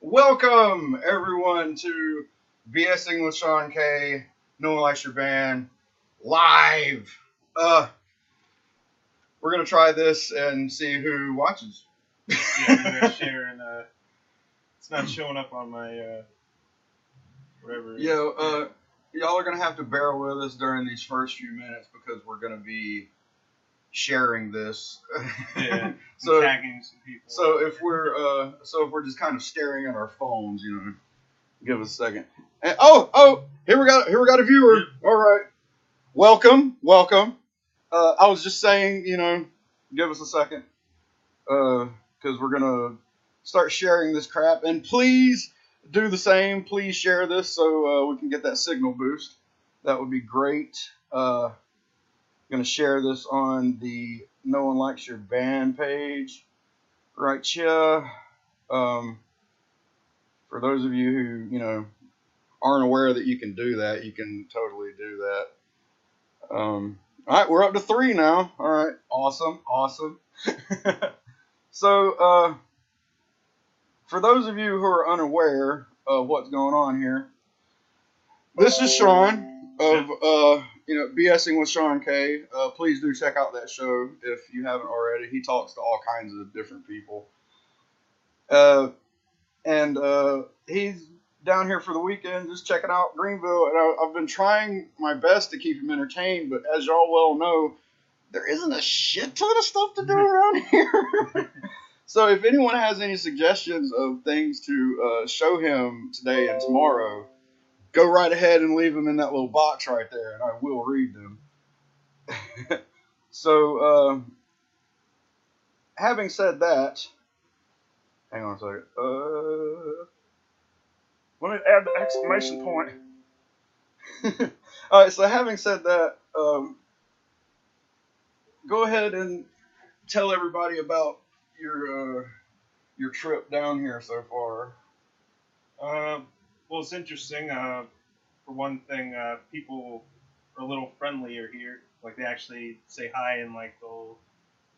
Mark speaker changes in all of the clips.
Speaker 1: Welcome everyone to BSing with Sean K. No one likes your band live. We're gonna try this and see who watches.
Speaker 2: Yeah, I'm gonna share and it's not showing up on my whatever.
Speaker 1: Y'all are gonna have to bear with us during these first few minutes because we're gonna be sharing this.
Speaker 2: Yeah,
Speaker 1: so
Speaker 2: tagging some people.
Speaker 1: So if we're just kind of staring at our phones, give us a second. And, here we got a viewer.
Speaker 2: Yep.
Speaker 1: All right, welcome. I was just saying, give us a second, because we're gonna start sharing this crap, and please do the same. Please share this so we can get that signal boost. That would be great. Gonna share this on the No One Likes Your Band page right here. For those of you who aren't aware that you can do that, you can totally do that. All right, we're up to 3 now. All right, awesome. So for those of you who are unaware of what's going on here, this is Sean of BSing with Sean K. Please do check out that show if you haven't already. He talks to all kinds of different people. And he's down here for the weekend just checking out Greenville. And I've been trying my best to keep him entertained, but as y'all well know, there isn't a shit ton of stuff to do around here. So if anyone has any suggestions of things to show him today and tomorrow, go right ahead and leave them in that little box right there, and I will read them. So, having said that, hang on a second. Let me add the exclamation point. All right, so having said that, go ahead and tell everybody about your trip down here so far.
Speaker 2: Well, it's interesting. For one thing, people are a little friendlier here. Like they actually say hi and like they'll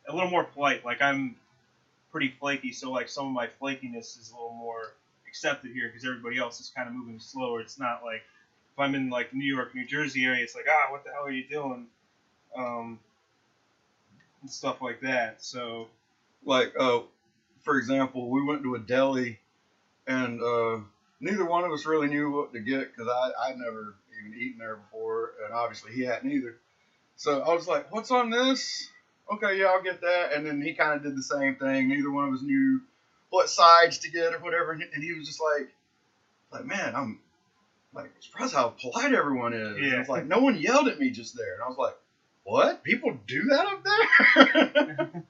Speaker 2: a little more polite. Like I'm pretty flaky, so like some of my flakiness is a little more accepted here because everybody else is kind of moving slower. It's not like if I'm in like New York, New Jersey area, it's like what the hell are you doing, and stuff like that. So
Speaker 1: Like, for example, we went to a deli, and neither one of us really knew what to get because I'd never even eaten there before, and obviously he hadn't either. So I was like, "What's on this?" Okay, yeah, I'll get that. And then he kind of did the same thing. Neither one of us knew what sides to get or whatever, and he was just like, man, I'm like surprised how polite everyone is.
Speaker 2: Yeah.
Speaker 1: I was like, no one yelled at me just there, and I was like, what? People do that up there?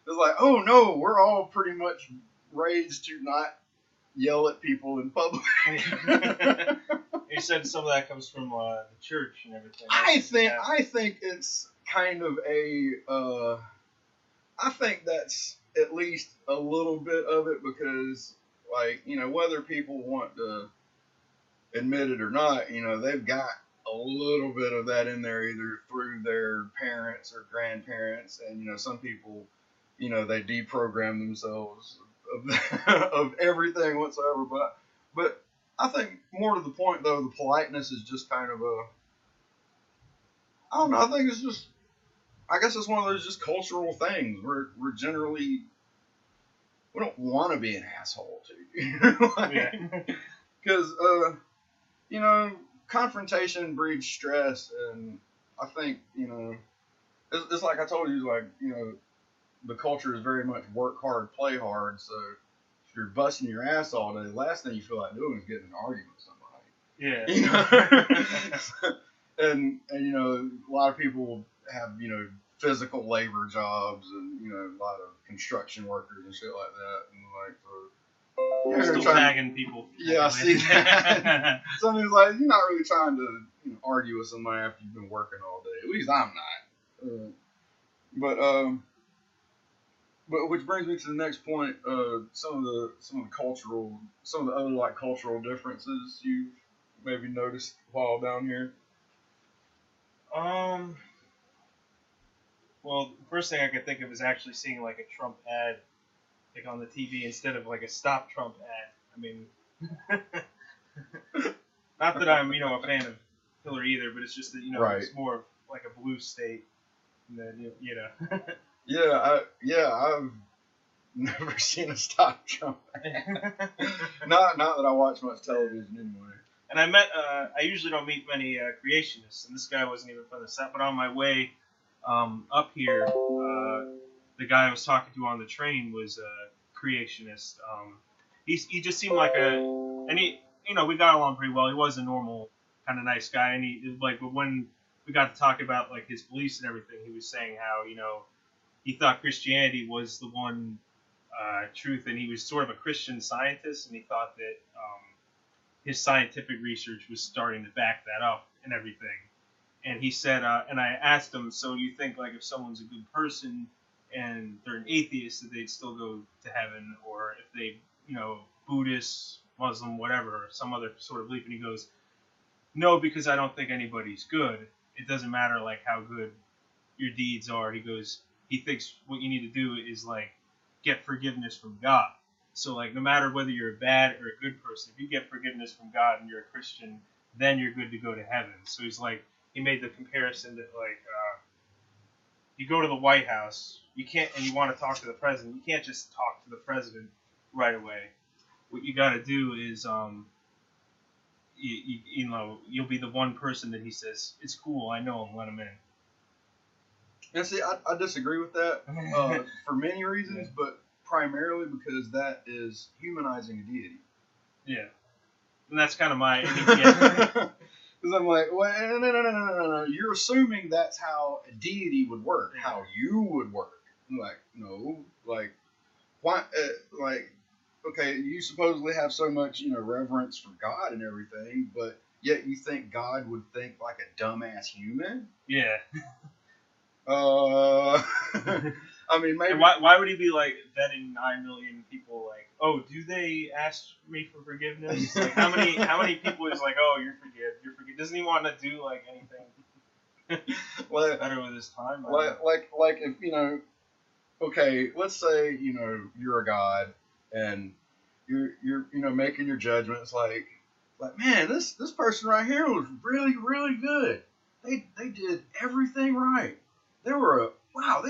Speaker 1: It's like, oh no, we're all pretty much raised to not yell at people in public.
Speaker 2: You said some of that comes from the church and everything.
Speaker 1: I think it's kind of a. I think that's at least a little bit of it because, like, whether people want to admit it or not, they've got a little bit of that in there either through their parents or grandparents, and some people, they deprogram themselves of everything whatsoever. But I think more to the point though, the politeness is just kind of I don't know. I think it's just. I guess it's one of those just cultural things. We're generally we don't want to be an asshole to you, because confrontation breeds stress, and I think it's like I told you, like the culture is very much work hard, play hard. So if you're busting your ass all day, the last thing you feel like doing is getting in an argument with somebody.
Speaker 2: Yeah.
Speaker 1: And a lot of people have physical labor jobs and a lot of construction workers and shit like that, and like
Speaker 2: Still tagging people.
Speaker 1: Yeah, I see that. Somebody's like, you're not really trying to argue with somebody after you've been working all day. At least I'm not. But which brings me to the next point. Some of the other like cultural differences you've maybe noticed while down here.
Speaker 2: Well, the first thing I could think of is actually seeing like a Trump ad, like on the TV instead of like a Stop Trump ad. I mean, not that I'm a fan of Hillary either, but it's just that
Speaker 1: Right.
Speaker 2: it's more of like a blue state than
Speaker 1: I've never seen a stop Trump. Not that I watch much television anyway.
Speaker 2: And I usually don't meet many creationists, and this guy wasn't even from the South. But on my way up here, the guy I was talking to on the train was a creationist. He just seemed like and we got along pretty well. He was a normal kind of nice guy, and he like, but when we got to talk about like his beliefs and everything, he was saying how he thought Christianity was the one truth, and he was sort of a Christian scientist, and he thought that his scientific research was starting to back that up and everything. And he said, and I asked him, so you think like if someone's a good person and they're an atheist, that they'd still go to heaven, or if they, Buddhist, Muslim, whatever, some other sort of belief? And he goes, no, because I don't think anybody's good. It doesn't matter like how good your deeds are. He goes, he thinks what you need to do is like get forgiveness from God. So like no matter whether you're a bad or a good person, if you get forgiveness from God and you're a Christian, then you're good to go to heaven. So he's like, he made the comparison that like you go to the White House, you can't, and you want to talk to the president, you can't just talk to the president right away. What you got to do is you'll be the one person that he says, it's cool, I know him, let him in.
Speaker 1: And see, I disagree with that for many reasons, but primarily because that is humanizing a deity.
Speaker 2: Yeah. And that's kind of my...
Speaker 1: Because I'm like, well, no. You're assuming that's how a deity would work, how you would work. I'm like, no. Like, why? Okay, you supposedly have so much, reverence for God and everything, but yet you think God would think like a dumbass human?
Speaker 2: Yeah.
Speaker 1: I mean, maybe.
Speaker 2: And why would he be like vetting 9 million people? Like, oh, do they ask me for forgiveness? Like, how many people is like, oh, you're forgiven? Doesn't he want to do like anything better with his time?
Speaker 1: Like if okay, let's say you're a god and you're making your judgments like man, this person right here was really really good. They did everything right. They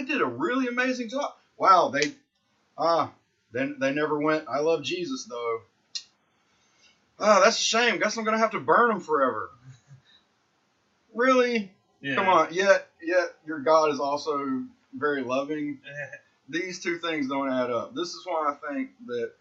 Speaker 1: did a really amazing job. Wow, they never went, I love Jesus though. Oh, that's a shame. Guess I'm gonna have to burn them forever. Really? Yeah. Come on. Yet your God is also very loving. These two things don't add up. This is why I think that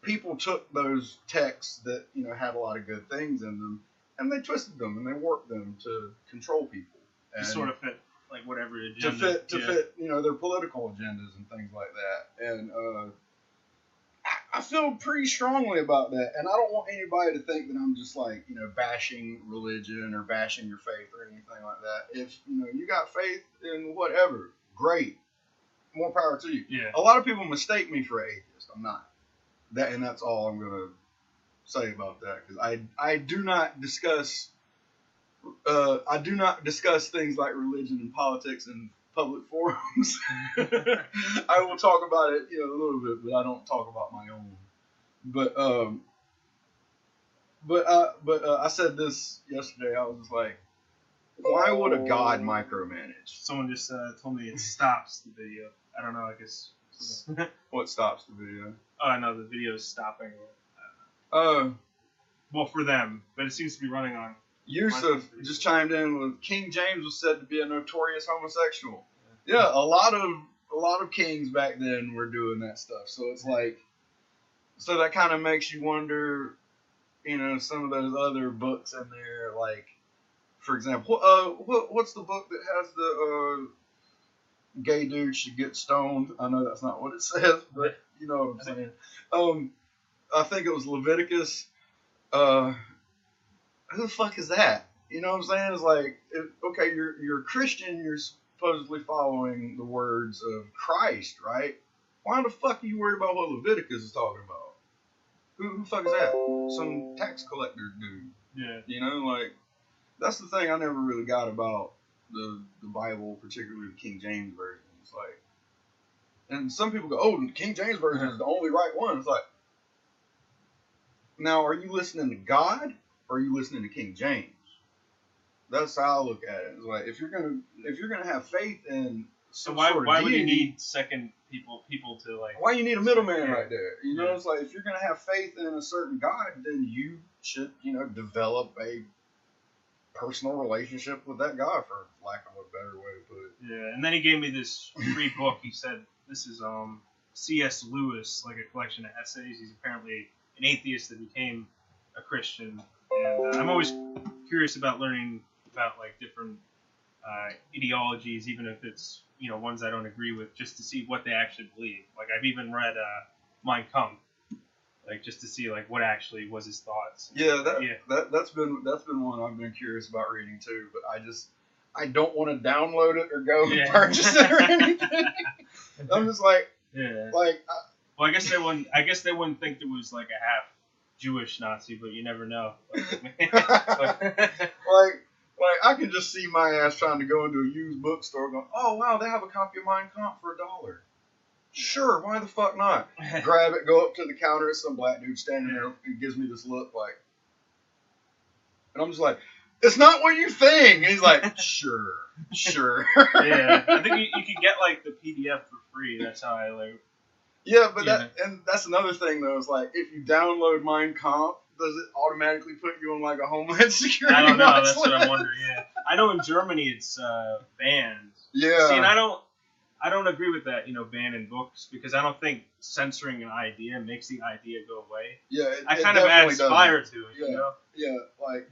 Speaker 1: people took those texts that had a lot of good things in them, and they twisted them and they warped them to control people. And
Speaker 2: to sort of fit like whatever agenda.
Speaker 1: To fit their political agendas and things like that. And I feel pretty strongly about that. And I don't want anybody to think that I'm just like bashing religion or bashing your faith or anything like that. If you got faith in whatever, great, more power to you.
Speaker 2: Yeah.
Speaker 1: A lot of people mistake me for an atheist. I'm not. And that's all I'm gonna say about that, because I do not discuss things like religion and politics in public forums. I will talk about it a little bit, but I don't talk about my own. But I said this yesterday. I was just like, why would a god micromanage?
Speaker 2: Someone just told me it stops the video. I don't know. I guess.
Speaker 1: What stops the video?
Speaker 2: Oh no, the video is stopping. Well, for them, but it seems to be running on.
Speaker 1: Yusuf just chimed in with King James was said to be a notorious homosexual. Yeah, a lot of kings back then were doing that stuff. So it's like, so that kind of makes you wonder, some of those other books in there, like, for example, what's the book that has the gay dude should get stoned? I know that's not what it says, but you know what I'm saying. I think it was Leviticus. Who the fuck is that? You know what I'm saying? It's like, okay, you're a Christian, you're supposedly following the words of Christ, right? Why the fuck are you worried about what Leviticus is talking about? Who the fuck is that? Some tax collector dude. Yeah. That's the thing I never really got about the Bible, particularly the King James version. It's like, And some people go, oh, the King James Version is the only right one. It's like, now, are you listening to God or are you listening to King James? That's how I look at it. It's like, if you're gonna have faith in
Speaker 2: So
Speaker 1: some
Speaker 2: why
Speaker 1: sort of deity,
Speaker 2: would you need second people to like?
Speaker 1: why you need a middleman
Speaker 2: Yeah.
Speaker 1: right there? You know,
Speaker 2: Yeah.
Speaker 1: it's like, if you're gonna have faith in a certain God, then you should, develop a personal relationship with that God, for lack of a better way to put it.
Speaker 2: Yeah, and then he gave me this free book. He said this is C.S. Lewis, like a collection of essays. He's apparently an atheist that became a Christian, and I'm always curious about learning about like different ideologies, even if it's ones I don't agree with, just to see what they actually believe. Like I've even read Mein Kampf, like just to see like what actually was his thoughts.
Speaker 1: Yeah, that's been one I've been curious about reading too, but I don't want to download it or go purchase it or anything. I'm just like,
Speaker 2: well, I guess they wouldn't think there was like a half Jewish Nazi, but you never know.
Speaker 1: Like I can just see my ass trying to go into a used bookstore going, oh wow, they have a copy of Mein Kampf for $1. Sure, why the fuck not? Grab it, go up to the counter, some black dude standing there and gives me this look like, and I'm just like, it's not what you think. And he's like, sure.
Speaker 2: Yeah, I think you could get like the PDF for free. That's how I like.
Speaker 1: Yeah, but that's another thing though. Is like, if you download Mein Kampf, does it automatically put you on like a Homeland Security?
Speaker 2: I don't know. That's what I'm wondering. Yeah, I know in Germany it's banned.
Speaker 1: Yeah.
Speaker 2: See, and I don't agree with that. Banning books, because I don't think censoring an idea makes the idea go away.
Speaker 1: Yeah,
Speaker 2: I kind of adds fire to it.
Speaker 1: Yeah, yeah, like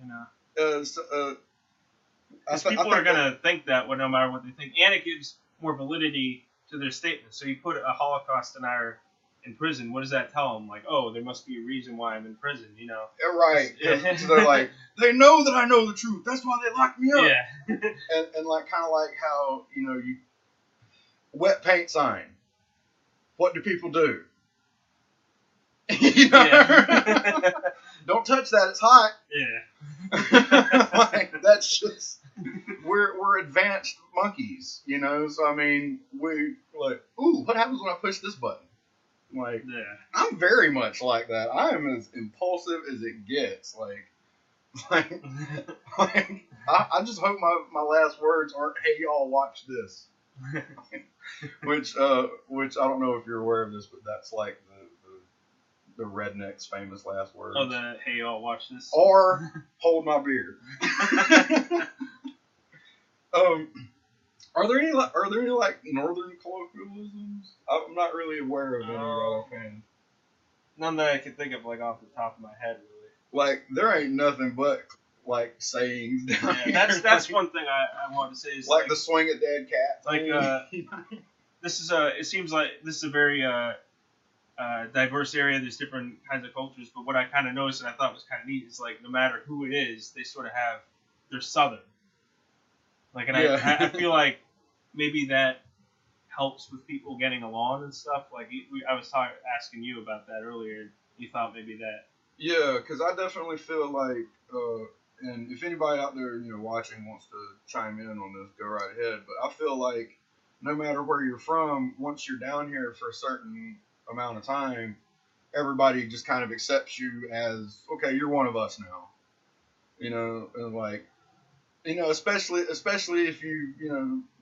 Speaker 2: people are gonna think that no matter what they think, and it gives more validity to their statements. So you put a Holocaust denier in prison, what does that tell them? Like, oh, there must be a reason why I'm in prison,
Speaker 1: Right. So they're like, they know that I know the truth. That's why they locked me up.
Speaker 2: Yeah.
Speaker 1: and like, kind of like how, you wet paint sign. What do people do?
Speaker 2: Yeah.
Speaker 1: Don't touch that. It's hot.
Speaker 2: Yeah.
Speaker 1: Like, that's just, we're advanced monkeys, So I mean, we like, ooh, what happens when I push this button? Like, I'm very much like that. I am as impulsive as it gets. Like I just hope my last words aren't, "Hey y'all, watch this," which I don't know if you're aware of this, but that's like the redneck's famous last words.
Speaker 2: Oh, the "Hey y'all, watch this,"
Speaker 1: or "Hold my beer." Are there any like northern colloquialisms? I'm not really aware of any offhand.
Speaker 2: None that I can think of like off the top of my head, really.
Speaker 1: Like, there ain't nothing but like sayings down here.
Speaker 2: That's one thing I want to say is
Speaker 1: like the swing at dead cat.
Speaker 2: Like this is it seems like this is a very diverse area. There's different kinds of cultures, but what I kind of noticed and I thought was kind of neat is like no matter who it is, they sort of have they're southern. Like, and I feel like maybe that helps with people getting along and stuff. Like, I was asking you about that earlier. You thought maybe that.
Speaker 1: Yeah, because I definitely feel like, and if anybody out there, watching wants to chime in on this, go right ahead. But I feel like no matter where you're from, once you're down here for a certain amount of time, everybody just kind of accepts you as, okay, you're one of us now. And like, especially if you,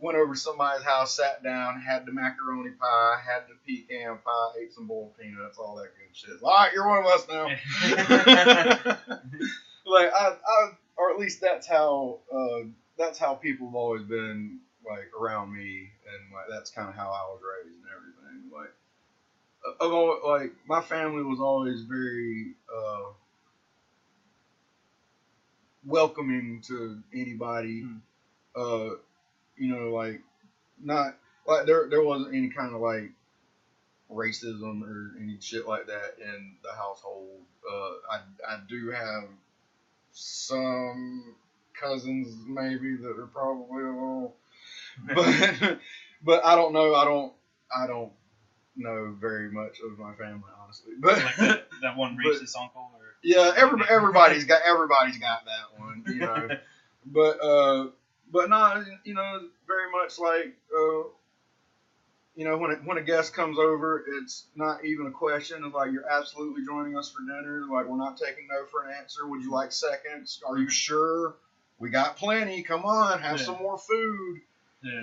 Speaker 1: went over somebody's house, sat down, had the macaroni pie, had the pecan pie, ate some boiled peanuts, all that good shit. All right, you're one of us now. Like, or at least that's how people have always been, like, around me, and like that's kind of how I was raised and everything. Like, my family was always very welcoming to anybody. Like, not like there wasn't any kind of like racism or any shit like that in the household. I do have some cousins maybe that are probably a little, but I don't know. I don't know very much of my family, honestly. But
Speaker 2: like that one racist uncle. Or
Speaker 1: yeah, everybody's got that one, But no, very much like when a guest comes over, it's not even a question. It's like, you're absolutely joining us for dinner. Like, we're not taking no for an answer. Would you like seconds? Are you sure? We got plenty. Come on, have some more food.
Speaker 2: Yeah.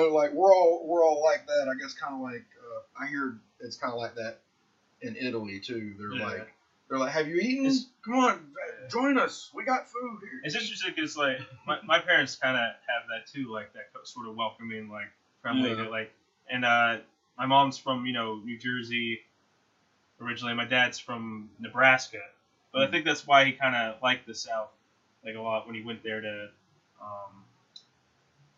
Speaker 1: Like we're all like that. I guess kind of like I hear it's kind of like that in Italy too. They're like, have you eaten? Come on, join us. We got food here.
Speaker 2: It's interesting because like my parents kind of have that too, like that sort of welcoming, like friendly, like, and my mom's from New Jersey originally. My dad's from Nebraska, but I think that's why he kind of liked the South like a lot when he went there to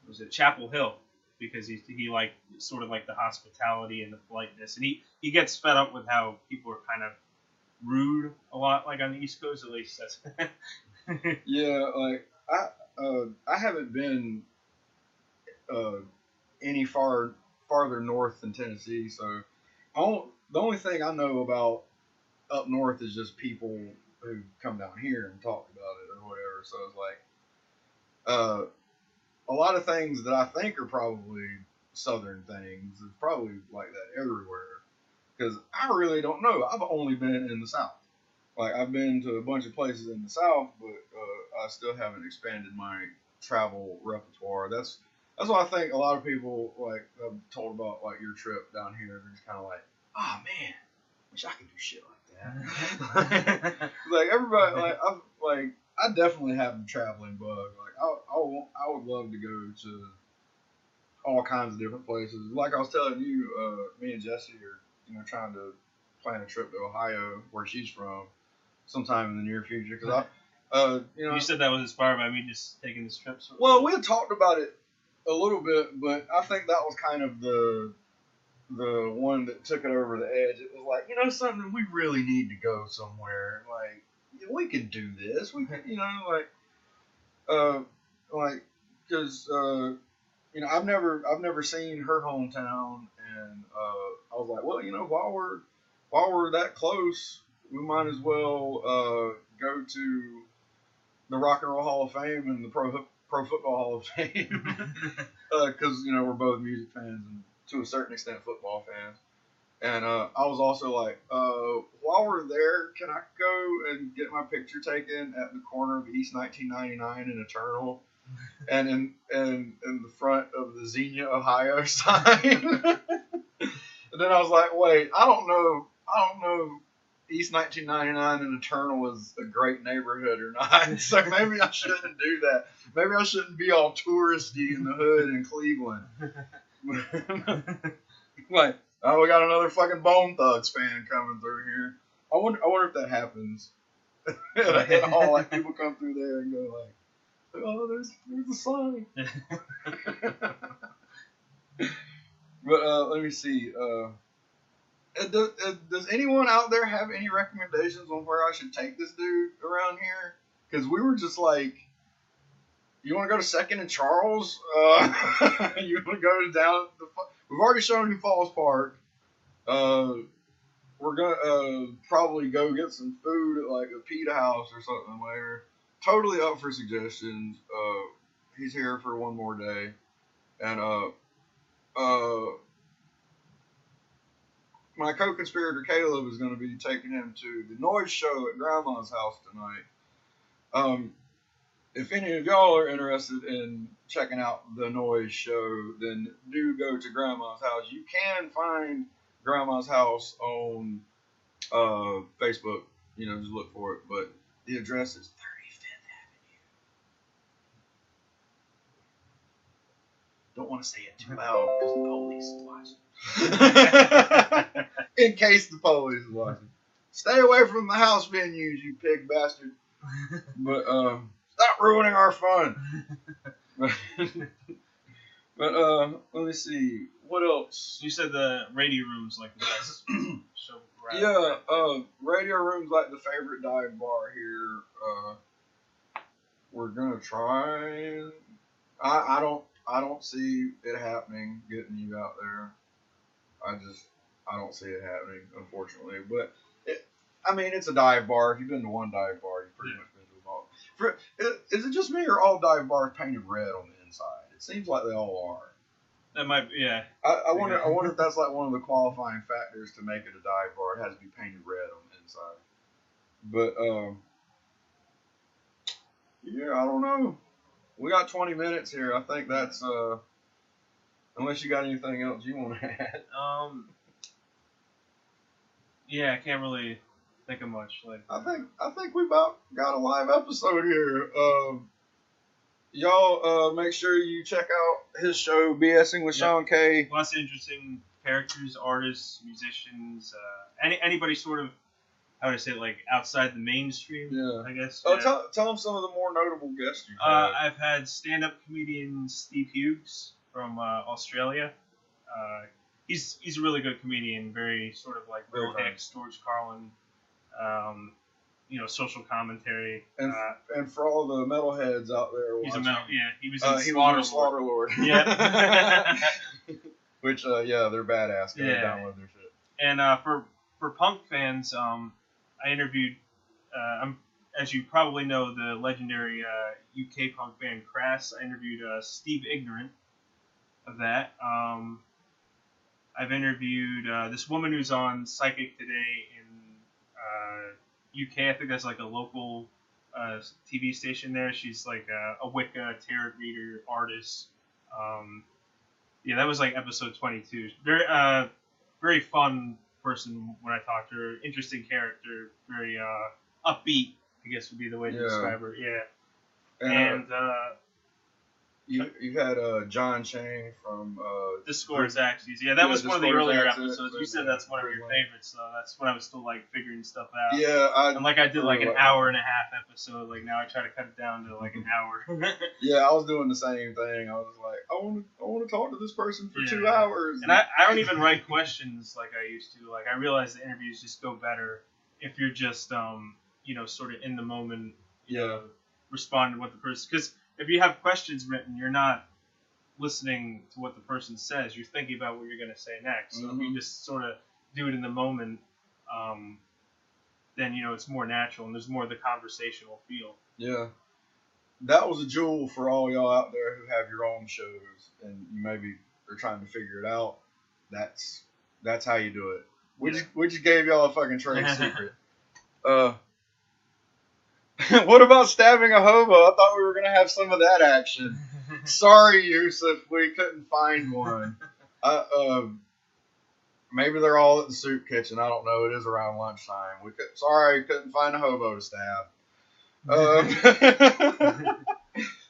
Speaker 2: was it Chapel Hill, because he liked sort of like the hospitality and the politeness, and he gets fed up with how people are kind of rude a lot, like on the East Coast at least. That's
Speaker 1: yeah, like I haven't been any farther north than Tennessee, so the only thing I know about up north is just people who come down here and talk about it or whatever. So it's like a lot of things that I think are probably southern things is probably like that everywhere, because I really don't know. I've only been in the South. Like, I've been to a bunch of places in the South, but I still haven't expanded my travel repertoire. That's why I think a lot of people, like, I've told about like your trip down here, they're just kind of like, oh man, wish I could do shit like that. Like everybody, I definitely have the traveling bug. Like I would love to go to all kinds of different places. Like I was telling you, me and Jesse are trying to plan a trip to Ohio, where she's from, sometime in the near future. Because
Speaker 2: you said that was inspired by me just taking this trip.
Speaker 1: Well, we had talked about it a little bit, but I think that was kind of the one that took it over the edge. It was like, something, we really need to go somewhere. Like, we can do this. We can, because I've never seen her hometown, and I was like, well, while we're that close, we might as well go to the Rock and Roll Hall of Fame and the Pro Football Hall of Fame, because we're both music fans and to a certain extent football fans. And I was also like, while we're there, can I go and get my picture taken at the corner of East 1999 and Eternal, and in the front of the Xenia, Ohio sign? And then I was like, wait, I don't know East 1999 and Eternal is a great neighborhood or not. So maybe I shouldn't do that. Maybe I shouldn't be all touristy in the hood in Cleveland. Like, oh, we got another fucking Bone Thugs fan coming through here. I wonder if that happens at all. Like, people come through there and go like, oh, there's a sign. But let me see. Does anyone out there have any recommendations on where I should take this dude around here? Because we were just like, you want to go to Second and Charles? You want to go down? We've already shown you Falls Park. We're gonna probably go get some food at like a pita house or something later. Totally up for suggestions. He's here for one more day, and my co-conspirator Caleb is going to be taking him to the NOLYB show at Grandma's house tonight. If any of y'all are interested in checking out the NOLYB show, then do go to Grandma's house. You can find Grandma's house on Facebook. Just look for it. But the address is 35th Avenue. Don't want to say it too loud because the police is watching. In case the police is watching. Stay away from the house venues, you pig bastard. But stop ruining our fun. But let me see. What else?
Speaker 2: You said the radio room's like the best show.
Speaker 1: Yeah, radio room's like the favorite dive bar here. We're gonna try. I don't see it happening getting you out there. I don't see it happening, unfortunately. But it's a dive bar. If you've been to one dive bar, you've pretty much been to them all. Is it just me, or all dive bars painted red on the inside? It seems like they all are.
Speaker 2: That might be, yeah.
Speaker 1: I wonder if that's like one of the qualifying factors to make it a dive bar. It has to be painted red on the inside. But yeah, I don't know. We got 20 minutes here. I think that's unless you got anything else you want to add.
Speaker 2: Yeah, I can't really think of much. Like
Speaker 1: I think we about got a live episode here. Y'all make sure you check out his show, BSing with Sean K.
Speaker 2: Lots of interesting characters, artists, musicians, anybody sort of, how would I say it, like outside the mainstream, I guess.
Speaker 1: Oh, tell them some of the more notable guests you've had.
Speaker 2: I've had stand-up comedian Steve Hughes from Australia. He's a really good comedian, very sort of like Will Hicks, George Carlin, social commentary.
Speaker 1: And for all the metalheads out there watching,
Speaker 2: he was in
Speaker 1: Slaughter Lord.
Speaker 2: Yeah.
Speaker 1: Which, they're badass. Go download their shit.
Speaker 2: And for punk fans, I interviewed, as you probably know, the legendary UK punk band Crass. I interviewed Steve Ignorant of that. I've interviewed this woman who's on Psychic Today in UK. I think that's like a local TV station there. She's like a Wicca tarot reader artist. That was like episode 22. Very fun person when I talked to her. Interesting character. Very upbeat, I guess would be the way to describe her. Yeah. And
Speaker 1: you had John Chang from
Speaker 2: Discord's Axes. Yeah, that was one of the earlier episodes. You said that's one of your favorites, so that's when I was still like figuring stuff out.
Speaker 1: Yeah,
Speaker 2: I did like an hour and a half episode. Like now I try to cut it down to like an hour.
Speaker 1: Yeah, I was doing the same thing. I was like, I want to talk to this person for 2 hours.
Speaker 2: And I don't even write questions like I used to. Like I realize the interviews just go better if you're just sort of in the moment. Respond to what the person, because if you have questions written, you're not listening to what the person says. You're thinking about what you're going to say next. So if you just sort of do it in the moment, then it's more natural and there's more of the conversational feel.
Speaker 1: Yeah, that was a jewel for all y'all out there who have your own shows and you maybe are trying to figure it out. That's how you do it. We just gave y'all a fucking trade secret. What about stabbing a hobo? I thought we were going to have some of that action. Sorry, Yusuf, we couldn't find one. Maybe they're all at the soup kitchen. I don't know. It is around lunchtime. Couldn't find a hobo to stab.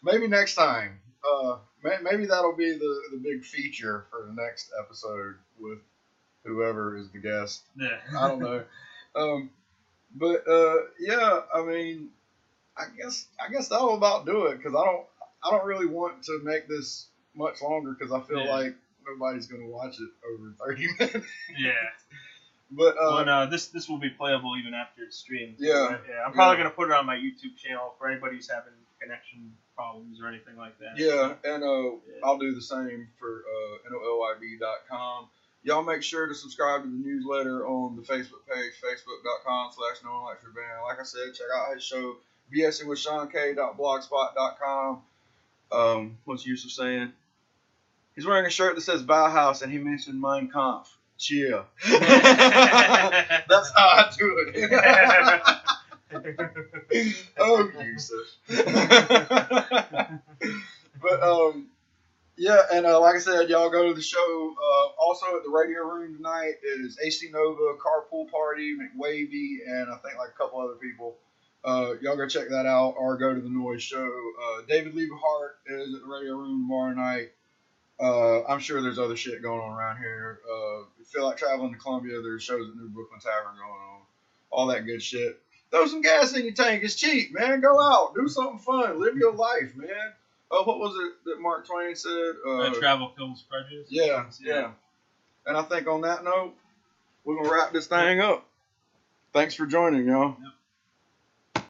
Speaker 1: Maybe next time. Maybe that'll be the big feature for the next episode with whoever is the guest.
Speaker 2: Yeah.
Speaker 1: I don't know. I mean, I guess that'll about do it because I don't really want to make this much longer because I feel like nobody's gonna watch it over 30 minutes.
Speaker 2: Yeah.
Speaker 1: But
Speaker 2: this will be playable even after it's streamed.
Speaker 1: Yeah.
Speaker 2: I'm probably gonna put it on my YouTube channel for anybody who's having connection problems or anything like that.
Speaker 1: Yeah, and I'll do the same for NOLYB.com. Y'all make sure to subscribe to the newsletter on the Facebook page, facebook.com/NoOneLikesYourBand. Like I said, check out his show, BSingWithSeanK.blogspot.com. What's Yusuf saying? He's wearing a shirt that says Bauhaus, and he mentioned Mein Kampf. Cheer. That's how I do it. Oh, Yusuf. But, yeah, and like I said, y'all go to the show. Also at the Radio Room tonight is AC Nova, Carpool Party, McWavy, and I think like a couple other people. Y'all go check that out or go to the Noise show. David Lieberhart is at the Radio Room tomorrow night. I'm sure there's other shit going on around here. If you feel like traveling to Columbia, there's shows at New Brooklyn Tavern going on. All that good shit. Throw some gas in your tank. It's cheap, man. Go out. Do something fun. Live your life, man. What was it that Mark Twain said?
Speaker 2: Travel kills prejudice.
Speaker 1: Yeah. And I think on that note, we're going to wrap this thing up. Thanks for joining, y'all.
Speaker 2: Yep.